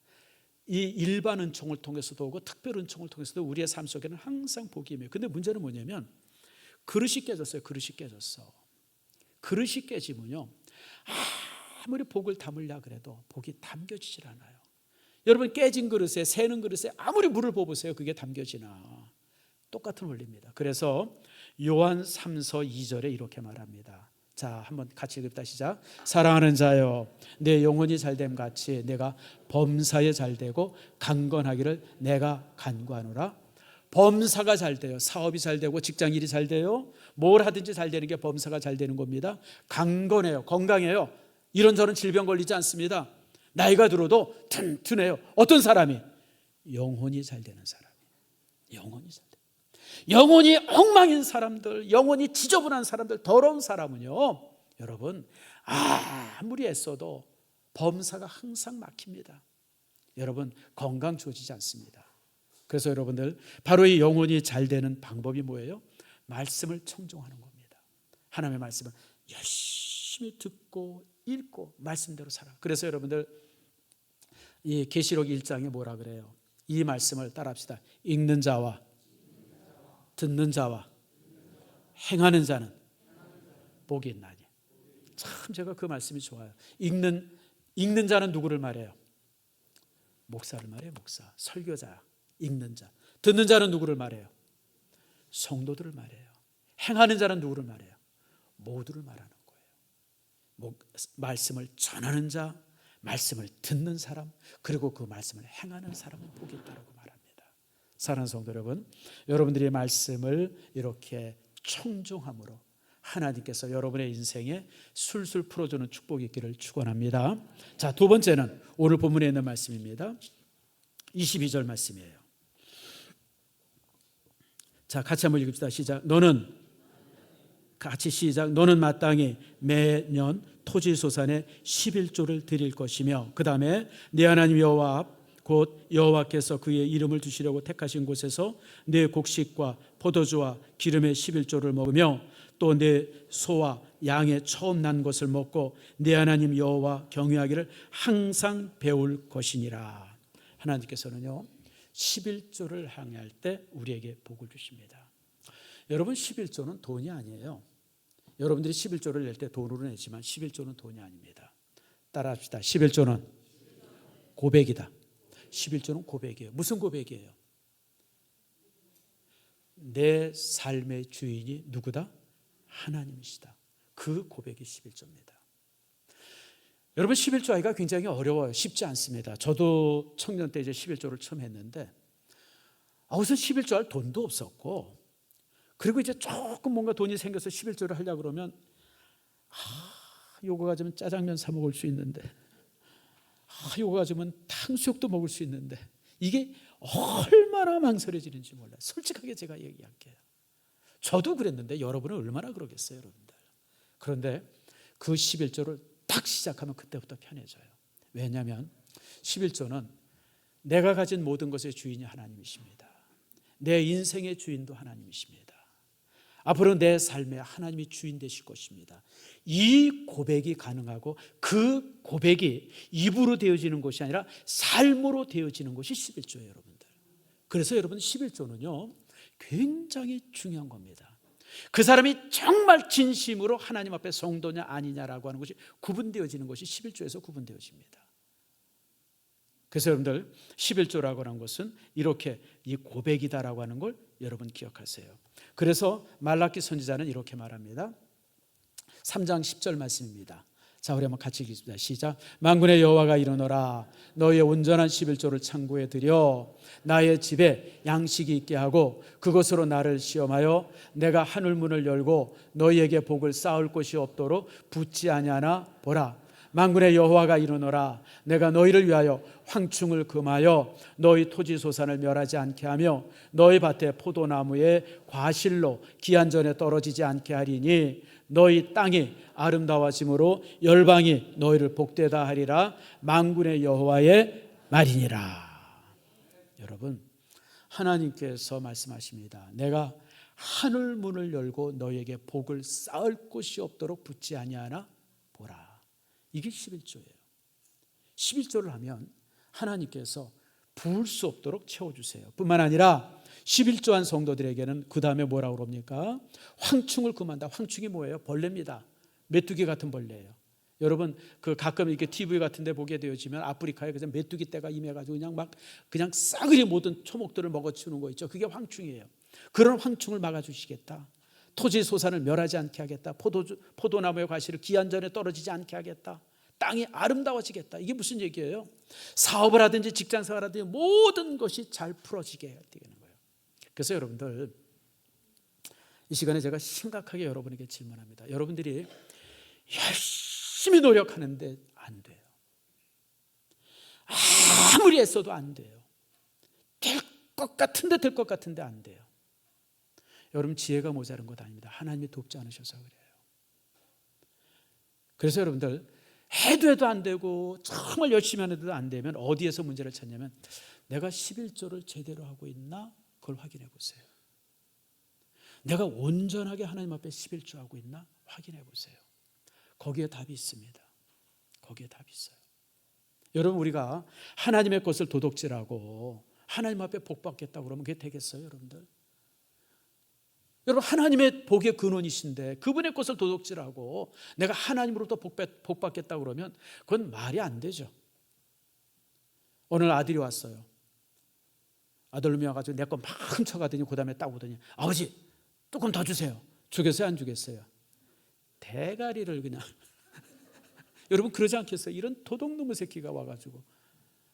이 일반 은총을 통해서도 오고 특별 은총을 통해서도 우리의 삶 속에는 항상 복이 임해요. 근데 문제는 뭐냐면 그릇이 깨졌어요. 그릇이 깨졌어. 그릇이 깨지면요, 아무리 복을 담으려 그래도 복이 담겨지질 않아요. 여러분, 깨진 그릇에, 새는 그릇에 아무리 물을 부어보세요. 그게 담겨지나? 똑같은 원리입니다. 그래서 요한 3서 2절에 이렇게 말합니다. 자, 한번 같이 읽읍시다. 시작. 사랑하는 자여, 내 영혼이 잘됨 같이 내가 범사에 잘되고 강건하기를 내가 간구하노라. 범사가 잘 돼요. 사업이 잘 되고 직장일이 잘 돼요. 뭘 하든지 잘 되는 게 범사가 잘 되는 겁니다. 강건해요. 건강해요. 이런저런 질병 걸리지 않습니다. 나이가 들어도 튼튼해요. 어떤 사람이? 영혼이 잘 되는 사람이. 영혼이 잘 돼. 영혼이 엉망인 사람들, 영혼이 지저분한 사람들, 더러운 사람은요, 여러분 아무리 애써도 범사가 항상 막힙니다. 여러분, 건강 좋아지지 않습니다. 그래서 여러분들, 바로 이 영혼이 잘 되는 방법이 뭐예요? 말씀을 청종하는 겁니다. 하나님의 말씀을 열심히 듣고 읽고 말씀대로 살아. 그래서 여러분들, 이 계시록 1장에 뭐라 그래요? 이 말씀을 따라합시다. 읽는 자와 듣는 자와 행하는 자는 복이 있나니. 참 제가 그 말씀이 좋아요. 읽는 자는 누구를 말해요? 목사를 말해요. 목사, 설교자, 읽는 자. 듣는 자는 누구를 말해요? 성도들을 말해요. 행하는 자는 누구를 말해요? 모두를 말하는 거예요. 말씀을 전하는 자, 말씀을 듣는 사람, 그리고 그 말씀을 행하는 사람은 복이 있다고 말합니다. 사랑하는 성도 여러분, 여러분들이 말씀을 이렇게 청종함으로 하나님께서 여러분의 인생에 술술 풀어주는 축복이 있기를 축원합니다. 자, 두 번째는 오늘 본문에 있는 말씀입니다. 22절 말씀이에요. 자, 같이 한번 읽읍시다. 시작. 너는 같이 시작. 너는 마땅히 매년 토지소산의 11조를 드릴 것이며, 그 다음에 네 하나님 여호와 앞 곧 여호와께서 그의 이름을 두시려고 택하신 곳에서 네 곡식과 포도주와 기름의 11조를 먹으며 또 내 소와 양의 처음 난 것을 먹고 내 하나님 여호와 경외하기를 항상 배울 것이니라. 하나님께서는요 11조를 향할 때 우리에게 복을 주십니다. 여러분 11조는 돈이 아니에요. 여러분들이 11조를 낼 때 돈으로 내지만 11조는 돈이 아닙니다. 따라합시다. 11조는 고백이다. 11조는 고백이에요. 무슨 고백이에요? 내 삶의 주인이 누구다? 하나님이시다. 그 고백이 11조입니다. 여러분 11조 하기가 굉장히 어려워요. 쉽지 않습니다. 저도 청년 때 이제 11조를 처음 했는데 우선 11조 할 돈도 없었고, 그리고 이제 조금 뭔가 돈이 생겨서 11조를 하려고 그러면 요거 가지면 짜장면 사 먹을 수 있는데, 요거 가지면 탕수육도 먹을 수 있는데, 이게 얼마나 망설여지는지 몰라요. 솔직하게 제가 얘기할게요. 저도 그랬는데 여러분은 얼마나 그러겠어요, 여러분들. 그런데 그 11조를 딱 시작하면 그때부터 편해져요. 왜냐하면 11조는 내가 가진 모든 것의 주인이 하나님이십니다. 내 인생의 주인도 하나님이십니다. 앞으로 내 삶에 하나님이 주인 되실 것입니다. 이 고백이 가능하고 그 고백이 입으로 되어지는 것이 아니라 삶으로 되어지는 것이 11조예요, 여러분들. 그래서 여러분 11조는요 굉장히 중요한 겁니다. 그 사람이 정말 진심으로 하나님 앞에 성도냐 아니냐라고 하는 것이 구분되어지는 것이 11조에서 구분되어집니다. 그래서 여러분들 11조라고 하는 것은 이렇게 이 고백이다라고 하는 걸 여러분 기억하세요. 그래서 말라기 선지자는 이렇게 말합니다. 3장 10절 말씀입니다. 자, 우리 한번 같이 읽겠습니다. 시작. 만군의 여호와가 이르노라. 너희의 온전한 11조를 창고에 들여 나의 집에 양식이 있게 하고 그것으로 나를 시험하여 내가 하늘 문을 열고 너희에게 복을 쌓을 곳이 없도록 붙지 아니하나 보라. 만군의 여호와가 이르노라. 내가 너희를 위하여 황충을 금하여 너희 토지 소산을 멸하지 않게 하며 너희 밭에 포도나무에 과실로 기한전에 떨어지지 않게 하리니 너희 땅이 아름다워짐으로 열방이 너희를 복되다 하리라. 만군의 여호와의 말이니라. 여러분, 하나님께서 말씀하십니다. 내가 하늘 문을 열고 너희에게 복을 쌓을 곳이 없도록 붙지 아니하나 보라. 이게 11조예요. 11조를 하면 하나님께서 부을 수 없도록 채워주세요. 뿐만 아니라 11조한 성도들에게는 그 다음에 뭐라고 그럽니까? 황충을 금한다. 황충이 뭐예요? 벌레입니다. 메뚜기 같은 벌레예요. 여러분 그 가끔 이렇게 TV 같은 데 보게 되어지면 아프리카에 그냥 메뚜기 떼가 임해가지고 그냥 싸그리 모든 초목들을 먹어치우는 거 있죠. 그게 황충이에요. 그런 황충을 막아주시겠다. 토지 소산을 멸하지 않게 하겠다. 포도나무의 과실을 기한전에 떨어지지 않게 하겠다. 땅이 아름다워지겠다. 이게 무슨 얘기예요? 사업을 하든지 직장생활을 하든지 모든 것이 잘 풀어지게 되는 거예요. 그래서 여러분들 이 시간에 제가 심각하게 여러분에게 질문합니다. 여러분들이 열심히 노력하는데 안 돼요. 아무리 애써도 안 돼요. 될 것 같은데 될 것 같은데 안 돼요. 여러분 지혜가 모자란 것 아닙니다. 하나님이 돕지 않으셔서 그래요. 그래서 여러분들 해도 안 되고 정말 열심히 하는데도 안 되면 어디에서 문제를 찾냐면 내가 11조를 제대로 하고 있나 그걸 확인해 보세요. 내가 온전하게 하나님 앞에 11조 하고 있나 확인해 보세요. 거기에 답이 있습니다. 거기에 답이 있어요. 여러분 우리가 하나님의 것을 도둑질하고 하나님 앞에 복 받겠다고 그러면 그게 되겠어요, 여러분들? 여러분 하나님의 복의 근원이신데 그분의 것을 도둑질하고 내가 하나님으로부터 복 받겠다고 그러면 그건 말이 안 되죠. 오늘 아들이 왔어요. 아들놈이 와가지고 내 거 막 훔쳐가더니 그 다음에 딱 오더니 아버지 조금 더 주세요. 주겠어요 안 주겠어요? 대가리를 그냥 여러분 그러지 않겠어요? 이런 도둑놈의 새끼가 와가지고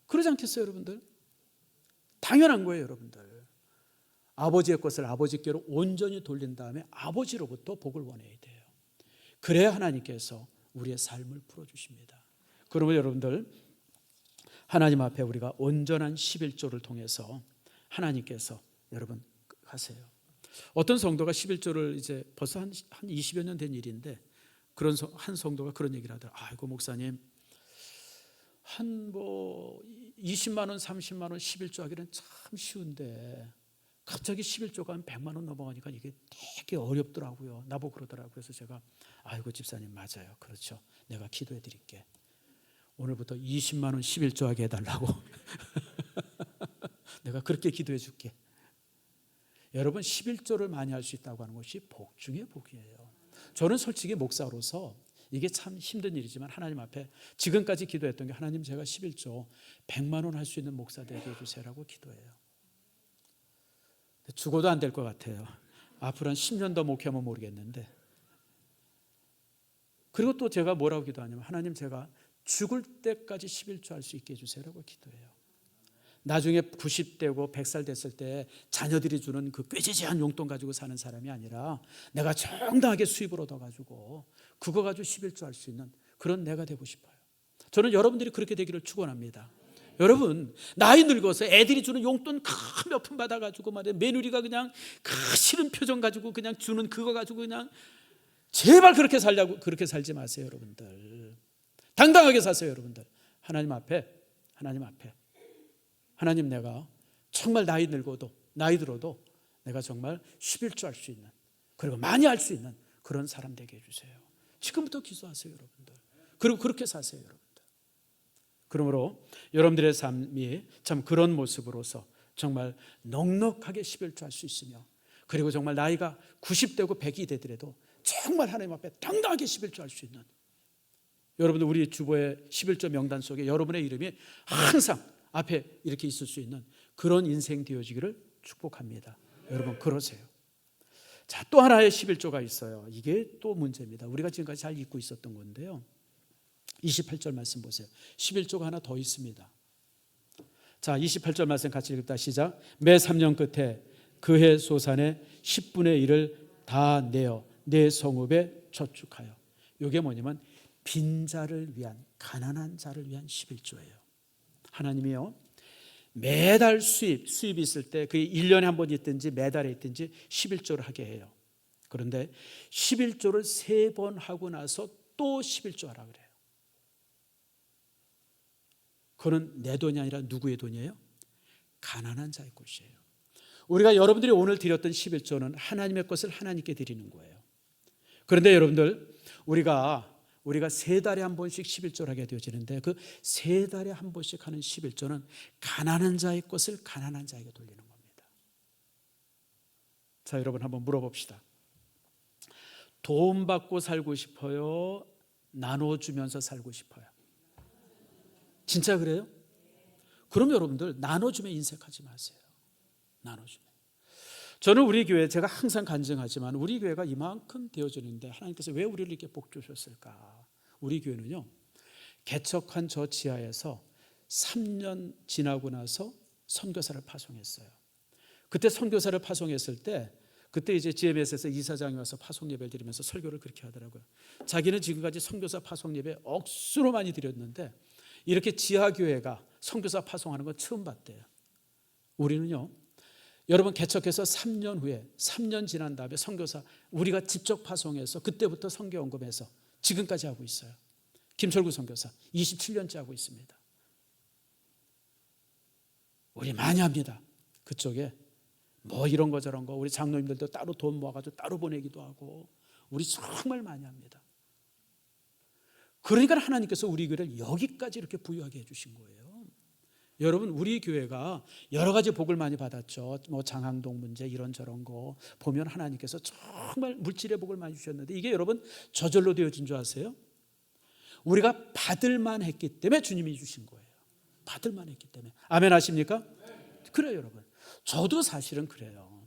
그러지 않겠어요 여러분들? 당연한 거예요 여러분들. 아버지의 것을 아버지께로 온전히 돌린 다음에 아버지로부터 복을 원해야 돼요. 그래야 하나님께서 우리의 삶을 풀어주십니다. 그러면 여러분들 하나님 앞에 우리가 온전한 11조를 통해서 하나님께서 여러분 하세요. 어떤 성도가 11조를 이제 벌써 한 20여 년 된 일인데 그런 한 성도가 그런 얘기를 하더라고요. 아이고 목사님, 한 20만 원, 30만 원 11조 하기는 참 쉬운데 갑자기 11조가 한 100만 원 넘어가니까 이게 되게 어렵더라고요. 나보고 그러더라고요. 그래서 제가 아이고 집사님 맞아요. 그렇죠. 내가 기도해 드릴게. 오늘부터 20만 원 11조 하게 해달라고. 내가 그렇게 기도해 줄게. 여러분 11조를 많이 할 수 있다고 하는 것이 복 중에 복이에요. 저는 솔직히 목사로서 이게 참 힘든 일이지만 하나님 앞에 지금까지 기도했던 게 하나님 제가 11조 100만 원 할 수 있는 목사 되게 해주세요라고 기도해요. 죽어도 안 될 것 같아요. 앞으로 한 10년 더 목회하면 모르겠는데. 그리고 또 제가 뭐라고 기도하냐면 하나님 제가 죽을 때까지 11조 할 수 있게 해주세요라고 기도해요. 나중에 90대고 100살 됐을 때 자녀들이 주는 그 꾀지지한 용돈 가지고 사는 사람이 아니라 내가 정당하게 수입을 얻어가지고 그거 가지고 11조 할 수 있는 그런 내가 되고 싶어요. 저는 여러분들이 그렇게 되기를 축원합니다. 여러분 나이 늙어서 애들이 주는 용돈 큰 몇 푼 받아가지고 말이야 며느리가 그냥 싫은 표정 가지고 그냥 주는 그거 가지고 그냥 제발 그렇게 살려고 그렇게 살지 마세요. 여러분들 당당하게 사세요. 여러분들 하나님 앞에 하나님 내가 정말 나이 들어도 내가 정말 11조 할 수 있는 그리고 많이 할 수 있는 그런 사람 되게 해주세요. 지금부터 기도하세요. 여러분들 그리고 그렇게 사세요. 여러분들 그러므로 여러분들의 삶이 참 그런 모습으로서 정말 넉넉하게 11조 할 수 있으며 그리고 정말 나이가 90되고 100이 되더라도 정말 하나님 앞에 당당하게 11조 할 수 있는 여러분들 우리 주보의 11조 명단 속에 여러분의 이름이 항상 앞에 이렇게 있을 수 있는 그런 인생 되어지기를 축복합니다. 여러분 그러세요. 자, 또 하나의 11조가 있어요. 이게 또 문제입니다. 우리가 지금까지 잘 잊고 있었던 건데요. 28절 말씀 보세요. 11조가 하나 더 있습니다. 자, 28절 말씀 같이 읽다 시작. 매 3년 끝에 그해 소산의 10분의 1을 다 내어 내 성읍에 저축하여. 이게 뭐냐면 빈자를 위한 가난한 자를 위한 11조예요. 하나님이요 매달 수입이 있을 때 그게 1년에 한 번 있든지 매달에 있든지 11조를 하게 해요. 그런데 11조를 3번 하고 나서 또 11조 하라 그래요. 그건 내 돈이 아니라 누구의 돈이에요? 가난한 자의 것이에요. 우리가 여러분들이 오늘 드렸던 11조는 하나님의 것을 하나님께 드리는 거예요. 그런데 여러분들 우리가 3달에 한 번씩 11조를 하게 되어지는데 그 3달에 한 번씩 하는 11조는 가난한 자의 것을 가난한 자에게 돌리는 겁니다. 자, 여러분 한번 물어봅시다. 돈 받고 살고 싶어요? 나눠주면서 살고 싶어요? 진짜 그래요? 그럼 여러분들 나눠주면 인색하지 마세요. 나눠주면. 저는 우리 교회 제가 항상 간증하지만 우리 교회가 이만큼 되어지는데 하나님께서 왜 우리를 이렇게 복 주셨을까? 우리 교회는요 개척한 저 지하에서 3년 지나고 나서 선교사를 파송했어요. 그때 선교사를 파송했을 때 그때 이제 GMS에서 이사장이 와서 파송 예배를 드리면서 설교를 그렇게 하더라고요. 자기는 지금까지 선교사 파송 예배 억수로 많이 드렸는데 이렇게 지하 교회가 선교사 파송하는 건 처음 봤대요. 우리는요 여러분 개척해서 3년 후에 3년 지난 다음에 선교사 우리가 직접 파송해서 그때부터 선교 언급해서 지금까지 하고 있어요. 김철구 선교사 27년째 하고 있습니다. 우리 많이 합니다. 그쪽에 뭐 이런 거 저런 거 우리 장로님들도 따로 돈 모아가지고 따로 보내기도 하고 우리 정말 많이 합니다. 그러니까 하나님께서 우리 교회를 여기까지 이렇게 부유하게 해주신 거예요. 여러분 우리 교회가 여러 가지 복을 많이 받았죠. 뭐 장항동 문제 이런저런 거 보면 하나님께서 정말 물질의 복을 많이 주셨는데 이게 여러분 저절로 되어진 줄 아세요? 우리가 받을만 했기 때문에 주님이 주신 거예요. 받을만 했기 때문에. 아멘 하십니까? 그래요 여러분. 저도 사실은 그래요.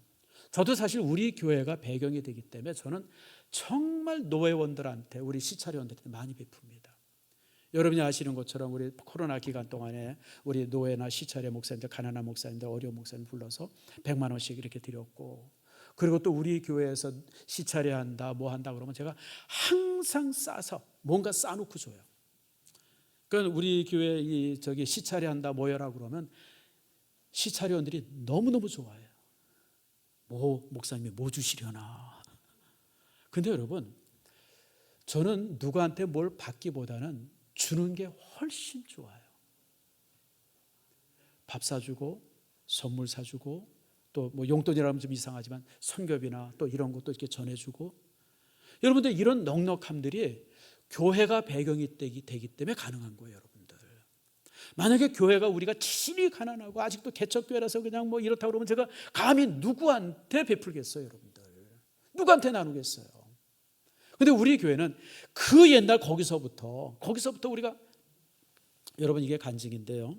저도 사실 우리 교회가 배경이 되기 때문에 저는 정말 노회원들한테 우리 시차리원들한테 많이 베풉니다. 여러분이 아시는 것처럼 우리 코로나 기간 동안에 우리 노회나 시차례 목사님들 가난한 목사님들 어려운 목사님 불러서 100만 원씩 이렇게 드렸고 그리고 또 우리 교회에서 시차례 한다 뭐 한다 그러면 제가 항상 싸서 뭔가 싸놓고 줘요. 그러니까 우리 교회 시차례 한다 모여라 그러면 시차례원들이 너무너무 좋아해요. 목사님이 뭐 주시려나. 근데 여러분, 저는 누구한테 뭘 받기보다는 주는 게 훨씬 좋아요. 밥 사주고 선물 사주고 또 뭐 용돈이라면 좀 이상하지만 선교비나 또 이런 것도 이렇게 전해주고. 여러분들 이런 넉넉함들이 교회가 배경이 되기 때문에 가능한 거예요. 여러분들, 만약에 교회가 우리가 진히 가난하고 아직도 개척교회라서 그냥 뭐 이렇다고 그러면 제가 감히 누구한테 베풀겠어요? 여러분들, 누구한테 나누겠어요? 근데 우리 교회는 그 옛날 거기서부터 우리가, 여러분 이게 간증인데요,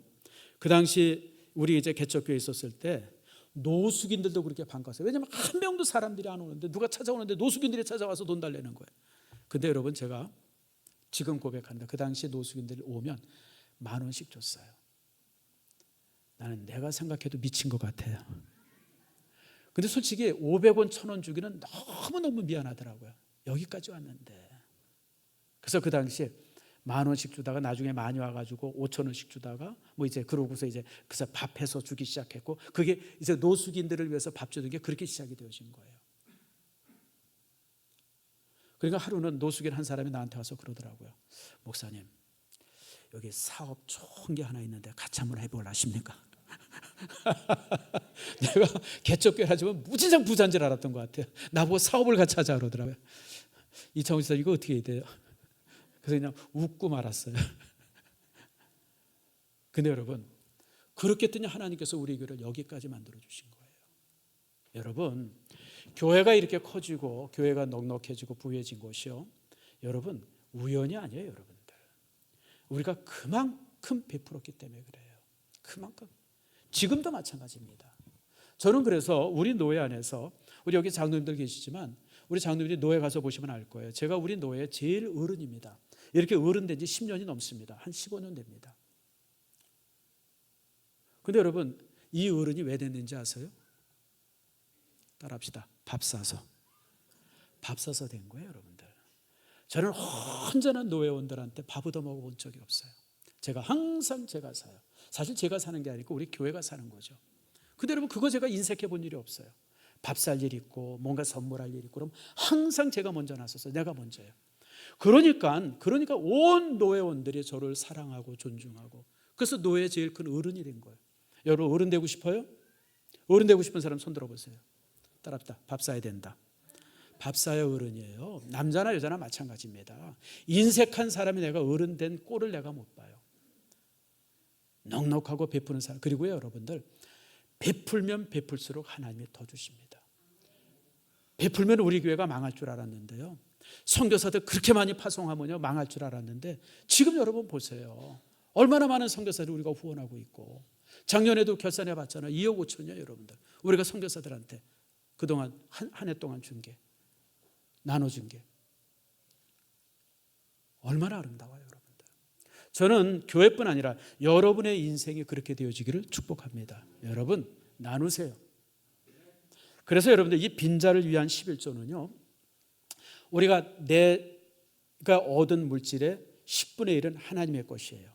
그 당시 우리 이제 개척교회 있었을 때 노숙인들도 그렇게 반가웠어요. 왜냐하면 한 명도 사람들이 안 오는데, 누가 찾아오는데 노숙인들이 찾아와서 돈 달래는 거예요. 근데 여러분, 제가 지금 고백한다. 그 당시 노숙인들이 오면 10,000원씩 줬어요. 나는 내가 생각해도 미친 것 같아요. 근데 솔직히 500원, 1,000원 주기는 너무너무 미안하더라고요. 여기까지 왔는데. 그래서 그 당시에 10,000원씩 주다가 나중에 많이 와가지고 5,000원씩 주다가 뭐 이제 그러고서 이제 그래서 밥해서 주기 시작했고, 그게 이제 노숙인들을 위해서 밥 주는 게 그렇게 시작이 되어진 거예요. 그러니까 하루는 노숙인 한 사람이 나한테 와서 그러더라고요. 목사님, 여기 사업 좋은 게 하나 있는데 같이 한번 해보려 하십니까? 내가 개척교회 하지만 무지장 부자인 줄 알았던 것 같아요. 나보고 사업을 같이 하자 그러더라고요. 이창훈 씨가 이거 어떻게 해야 돼요? 그래서 그냥 웃고 말았어요. 근데 여러분, 그렇게 했더니 하나님께서 우리 교회를 여기까지 만들어 주신 거예요. 여러분, 교회가 이렇게 커지고 교회가 넉넉해지고 부유해진 것이요, 여러분 우연이 아니에요. 여러분들, 우리가 그만큼 베풀었기 때문에 그래요. 그만큼. 지금도 마찬가지입니다. 저는 그래서 우리 노회 안에서, 우리 여기 장로님들 계시지만 우리 장로님들이 노회 가서 보시면 알 거예요. 제가 우리 노회의 제일 어른입니다. 이렇게 어른 된 지 10년이 넘습니다. 한 15년 됩니다. 근데 여러분, 이 어른이 왜 됐는지 아세요? 따라합시다. 밥 사서 된 거예요. 여러분들, 저는 언제나 노회원들한테 밥 얻어 먹어본 적이 없어요. 제가 항상 제가 사요. 사실 제가 사는 게 아니고 우리 교회가 사는 거죠. 근데 여러분, 그거 제가 인색해 본 일이 없어요. 밥 살 일 있고 뭔가 선물할 일 있고 그럼 항상 제가 먼저 나서서 내가 먼저예요. 그러니까 온 노회원들이 저를 사랑하고 존중하고, 그래서 노회의 제일 큰 어른이 된 거예요. 여러분, 어른 되고 싶어요? 어른 되고 싶은 사람 손 들어보세요. 따라합시다. 밥 사야 된다. 밥 사야 어른이에요. 남자나 여자나 마찬가지입니다. 인색한 사람이 내가 어른 된 꼴을 내가 못 봐요. 넉넉하고 베푸는 사람. 그리고요, 여러분들, 베풀면 베풀수록 하나님이 더 주십니다. 베풀면 우리 교회가 망할 줄 알았는데요, 선교사들 그렇게 많이 파송하면요 망할 줄 알았는데, 지금 여러분 보세요. 얼마나 많은 선교사들 우리가 후원하고 있고, 작년에도 결산해 봤잖아요. 2억 5천이요. 여러분들, 우리가 선교사들한테 그동안 한 해 동안 준 게, 나눠준 게 얼마나 아름다워요. 여러분들, 저는 교회뿐 아니라 여러분의 인생이 그렇게 되어지기를 축복합니다. 여러분, 나누세요. 그래서 여러분들, 이 빈자를 위한 11조는요, 내가 얻은 물질의 10분의 1은 하나님의 것이에요.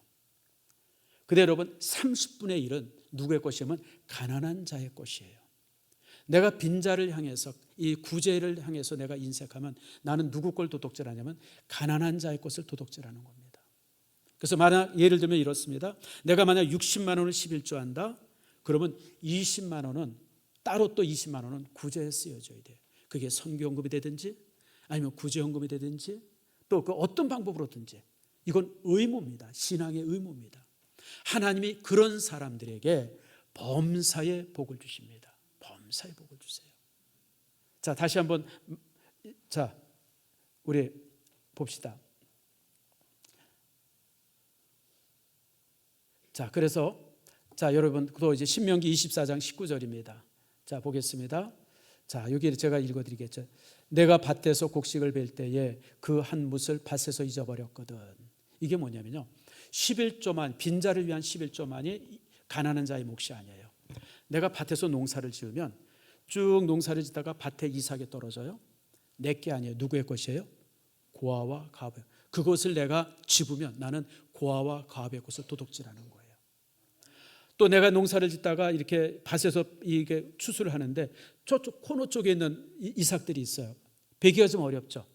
근데 여러분, 30분의 1은 누구의 것이냐면 가난한 자의 것이에요. 내가 빈자를 향해서, 이 구제를 향해서 내가 인색하면 나는 누구 걸 도둑질하냐면 가난한 자의 것을 도둑질하는 겁니다. 그래서 만약 예를 들면 이렇습니다. 내가 만약 60만 원을 11조 한다. 그러면 20만 원은 따로, 또 20만 원은 구제에 쓰여져야 돼요. 그게 선교연금이 되든지 아니면 구제연금이 되든지 또 그 어떤 방법으로든지, 이건 의무입니다. 신앙의 의무입니다. 하나님이 그런 사람들에게 범사의 복을 주십니다. 범사의 복을 주세요. 자, 다시 한번, 자, 우리 봅시다. 자, 그래서 자, 여러분, 또 이제 신명기 24장 19절입니다. 자, 보겠습니다. 자, 여기 제가 읽어드리겠죠. 내가 밭에서 곡식을 벨 때에 그 한 뭇을 밭에서 잊어버렸거든. 이게 뭐냐면요, 11조만, 빈자를 위한 11조만이 가난한 자의 몫이 아니에요. 내가 밭에서 농사를 지으면 쭉 농사를 짓다가 밭에 이삭이 떨어져요. 내게 아니에요. 누구의 것이에요? 고아와 가압의. 그것을 내가 집으면 나는 고아와 가압의 것을 도둑질하는 거예요. 또 내가 농사를 짓다가 이렇게 밭에서 이게 추수를 하는데 저쪽 코너 쪽에 있는 이삭들이 있어요. 베기가 좀 어렵죠.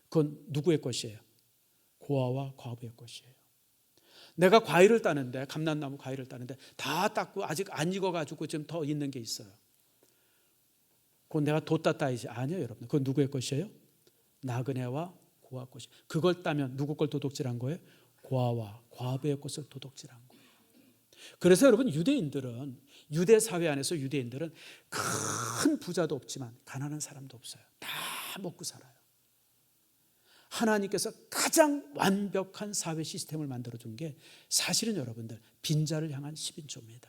그건 누구의 것이에요? 고아와 과부의 것이에요. 내가 과일을 따는데, 감람나무 과일을 따는데 다 땄고 아직 안 익어가지고 좀 더 있는 게 있어요. 그건 내가 뒀다 따야지. 아니에요, 여러분. 그건 누구의 것이에요? 나그네와 고아 것이. 그걸 따면 누구 걸 도둑질한 거예요? 고아와 과부의 것을 도둑질한 거예요. 그래서 여러분, 유대 사회 안에서 유대인들은 큰 부자도 없지만 가난한 사람도 없어요. 다 먹고 살아요. 하나님께서 가장 완벽한 사회 시스템을 만들어준 게 사실은 여러분들 빈자를 향한 10인조입니다.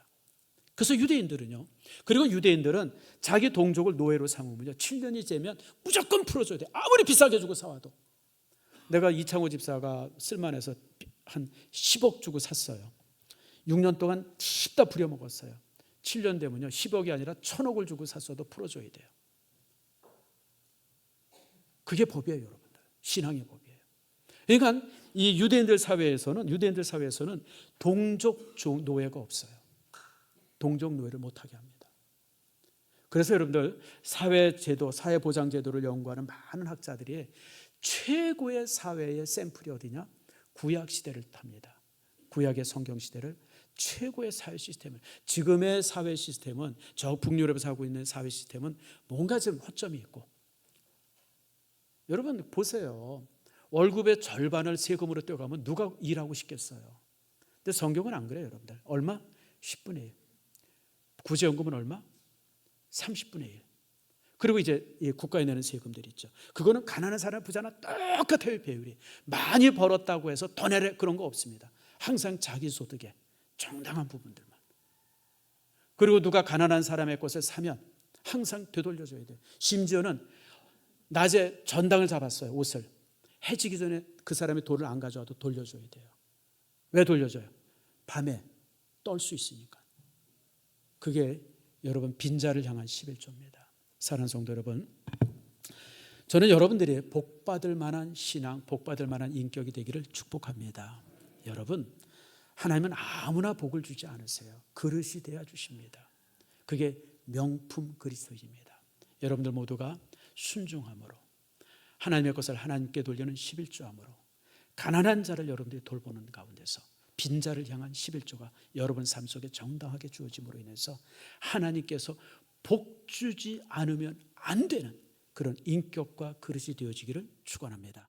그래서 유대인들은요, 그리고 유대인들은 자기 동족을 노예로 삼으면요 7년이 되면 무조건 풀어줘야 돼. 아무리 비싸게 주고 사와도. 내가 이창호 집사가 쓸만해서 한 10억 주고 샀어요. 6년 동안 씹다 부려먹었어요. 7년 되면요 10억이 아니라 1000억을 주고 샀어도 풀어줘야 돼요. 그게 법이에요, 여러분들. 신앙의 법이에요. 그러니까 이 유대인들 사회에서는 동족 노예가 없어요. 동족 노예를 못하게 합니다. 그래서 여러분들 사회제도, 사회보장제도를 연구하는 많은 학자들이 최고의 사회의 샘플이 어디냐? 구약시대를 탑니다. 구약의 성경시대를 최고의 사회 시스템을. 지금의 사회 시스템은, 저 북유럽에서 하고 있는 사회 시스템은 뭔가 좀 허점이 있고. 여러분 보세요. 월급의 절반을 세금으로 떼어가면 누가 일하고 싶겠어요? 근데 성경은 안 그래요, 여러분들. 얼마? 10분의 1. 구제연금은 얼마? 30분의 1. 그리고 이제 국가에 내는 세금들이 있죠. 그거는 가난한 사람, 부자나 똑같아요, 배율이. 많이 벌었다고 해서 더 내래 그런 거 없습니다. 항상 자기 소득의 정당한 부분들만. 그리고 누가 가난한 사람의 것을 사면 항상 되돌려줘야 돼요. 심지어는 낮에 전당을 잡았어요, 옷을. 해지기 전에 그 사람이 돈을 안 가져와도 돌려줘야 돼요. 왜 돌려줘요? 밤에 떨 수 있으니까. 그게 여러분 빈자를 향한 11조입니다. 사랑하는 성도 여러분, 저는 여러분들이 복받을 만한 신앙, 복받을 만한 인격이 되기를 축복합니다. 여러분, 하나님은 아무나 복을 주지 않으세요. 그릇이 되어 주십니다. 그게 명품 그리스도입니다. 여러분들 모두가 순종함으로, 하나님의 것을 하나님께 돌리는 11조함으로, 가난한 자를 여러분들이 돌보는 가운데서 빈자를 향한 11조가 여러분 삶 속에 정당하게 주어짐으로 인해서 하나님께서 복 주지 않으면 안 되는 그런 인격과 그릇이 되어지기를 축원합니다.